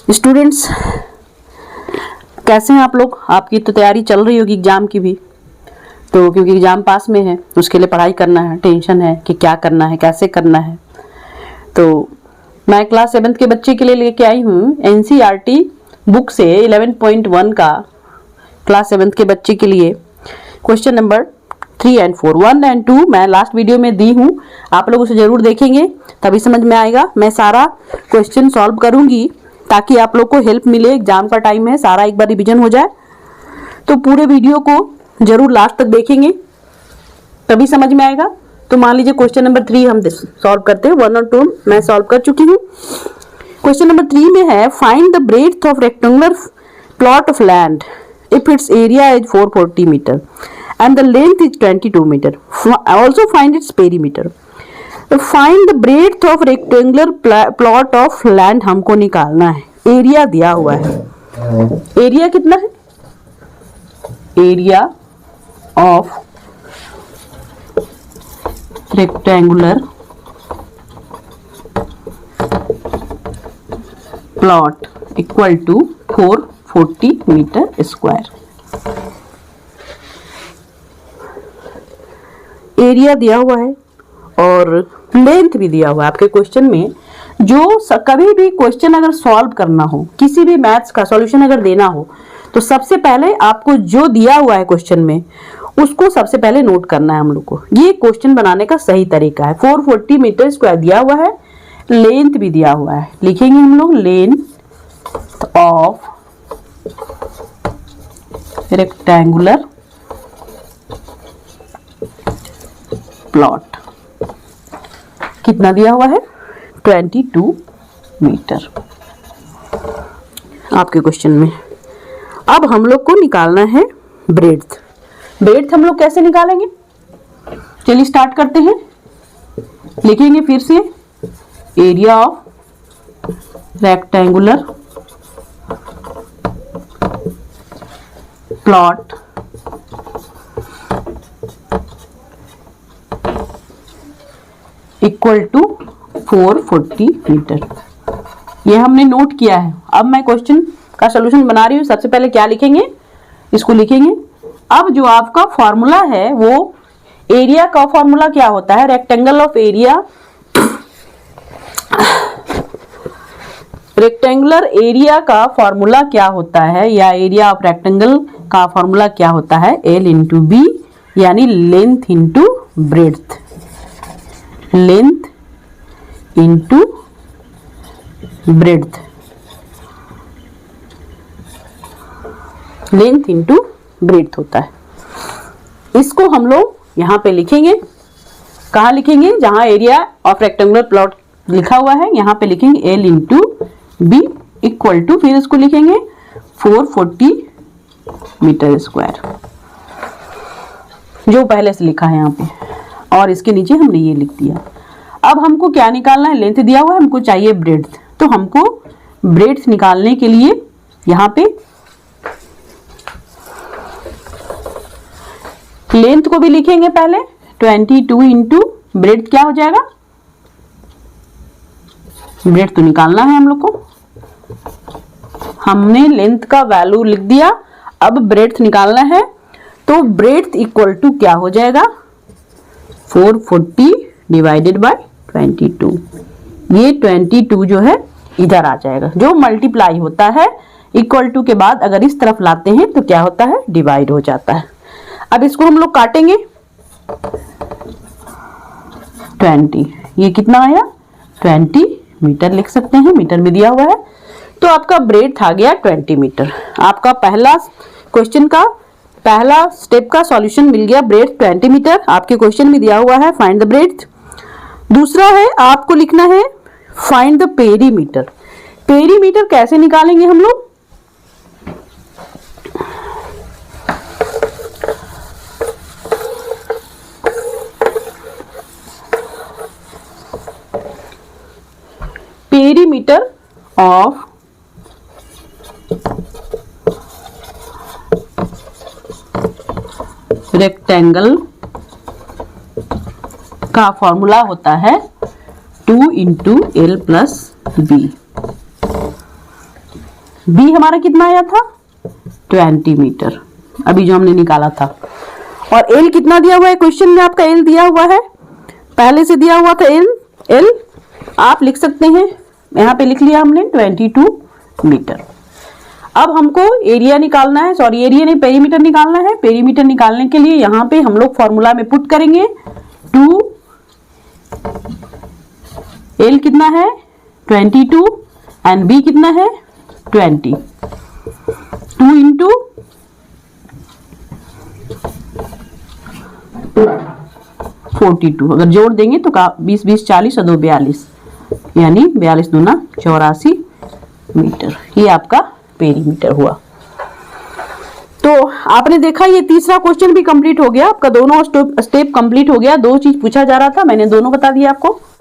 Students, कैसे हैं आप लोग? आपकी तो तैयारी चल रही होगी एग्जाम की भी, तो क्योंकि एग्जाम पास में है उसके लिए पढ़ाई करना है, टेंशन है कि क्या करना है, कैसे करना है। तो मैं क्लास 7th के बच्चे के लिए लेके आई हूँ एनसीईआरटी बुक से 11.1 का क्लास 7th के बच्चे के लिए क्वेश्चन नंबर 3 और 4, 1 और 2 मैं लास्ट वीडियो में दी हूँ। आप लोग उसे जरूर देखेंगे, तभी समझ में आएगा। मैं सारा क्वेश्चन सॉल्व करूंगी ताकि आप लोग को हेल्प मिले। एग्जाम का टाइम है, सारा एक बार रिवीजन हो जाए। तो पूरे वीडियो को जरूर लास्ट तक देखेंगे, तभी समझ में आएगा। तो मान लीजिए क्वेश्चन नंबर 3 हम सॉल्व करते हैं। 1 और 2 मैं सॉल्व कर चुकी हूँ। क्वेश्चन नंबर 3 में है find the breadth of rectangular plot of land if it's area is 440 metre and the length is 22 meter. Also find its perimeter. Find the breadth of rectangular plot of land हमको निकालना है। Area दिया हुआ है। Area कितना है? Area of rectangular plot equal to 440 metre square. Area दिया हुआ है और लेंथ भी दिया हुआ है आपके क्वेश्चन में। जो कभी भी क्वेश्चन अगर सॉल्व करना हो, किसी भी मैथ्स का सॉल्यूशन अगर देना हो, तो सबसे पहले आपको जो दिया हुआ है क्वेश्चन में उसको सबसे पहले नोट करना है हम लोग को। ये क्वेश्चन बनाने का सही तरीका है। 440 मीटर स्क्वायर दिया हुआ है, लेंथ भी दिया हुआ है। लिखेंगे हम लोग लेंथ ऑफ रेक्टेंगुलर प्लॉट कितना दिया हुआ है? 22 मीटर आपके क्वेश्चन में। अब हम लोग को निकालना है ब्रेड्थ। ब्रेड्थ हम लोग कैसे निकालेंगे? चलिए स्टार्ट करते हैं। लिखेंगे फिर से area of rectangular plot equal to 440 metre. ये हमने नोट किया है। अब मैं क्वेश्चन का सॉल्यूशन बना रही हूँ। सबसे पहले क्या लिखेंगे? इसको लिखेंगे। अब जो आपका फॉर्मूला है वो एरिया का फॉर्मूला क्या होता है? Rectangle of area, rectangular area का फॉर्मूला क्या होता है, या एरिया ऑफ रेक्टेंगल का फॉर्मूला क्या होता है? L इंटू बी, यानी length into breadth. Length into breadth, length into breadth होता है। इसको हम लोग यहां पे लिखेंगे। कहां लिखेंगे? जहां एरिया ऑफ रेक्टेंगुलर प्लॉट लिखा हुआ है यहां पे लिखेंगे L into B equal to, फिर इसको लिखेंगे 440 मीटर स्क्वायर, जो पहले से लिखा है यहां पे, और इसके नीचे हमने ये लिख दिया। अब हमको क्या निकालना है? लेंथ दिया हुआ है, हमको चाहिए ब्रेड्थ। तो हमको ब्रेड्थ निकालने के लिए यहाँ पे लेंथ को भी लिखेंगे पहले। 22 इंटू ब्रेड्थ क्या हो जाएगा? ब्रेड्थ तो निकालना है हम लोग को। हमने लेंथ का वैल्यू लिख दिया, अब ब्रेड्थ निकालना है। तो ब्रेड्थ इक्वल टू क्या हो जाएगा? 440 डिवाइडेड बाय 22। ये 22 जो है इधर आ जाएगा। जो मल्टीप्लाई होता है इक्वल टू के बाद अगर इस तरफ लाते हैं तो क्या होता है? डिवाइड हो जाता है। अब इसको हम लोग काटेंगे। 20, ये कितना आया? 20 मीटर लिख सकते हैं, मीटर में दिया हुआ है। तो आपका ब्रेड्थ आ गया 20 मीटर। आपका पहला क्वेश्चन का पहला स्टेप का सॉल्यूशन मिल गया। ब्रेड्थ 20 मीटर आपके क्वेश्चन में दिया हुआ है, फाइंड द ब्रेड्थ। दूसरा है आपको लिखना है फाइंड द पेरीमीटर। पेरीमीटर कैसे निकालेंगे हम लोग? पेरीमीटर ऑफ रेक्टेंगल का फॉर्मूला होता है 2 into L plus B. B हमारा कितना आया था 20 मीटर, अभी जो हमने निकाला था। और एल कितना दिया हुआ है क्वेश्चन में, आपका एल दिया हुआ है, पहले से दिया हुआ था एल। एल आप लिख सकते हैं, यहाँ पे लिख लिया हमने 22 मीटर। अब हमको एरिया निकालना है, सॉरी एरिया नहीं, पेरीमीटर निकालना है। पेरीमीटर निकालने के लिए यहाँ पे हम लोग फॉर्मूला में पुट करेंगे 2, एल कितना है 22 एंड बी कितना है 20, 2 इंटू 42, अगर जोड़ देंगे तो 20 20 40 और 2 42, यानी 42 दूना 84 मीटर। ये आपका पेरीमीटर हुआ। तो आपने देखा ये तीसरा क्वेश्चन भी कंप्लीट हो गया आपका, दोनों स्टेप कंप्लीट हो गया। दो चीज पूछा जा रहा था, मैंने दोनों बता दिया आपको।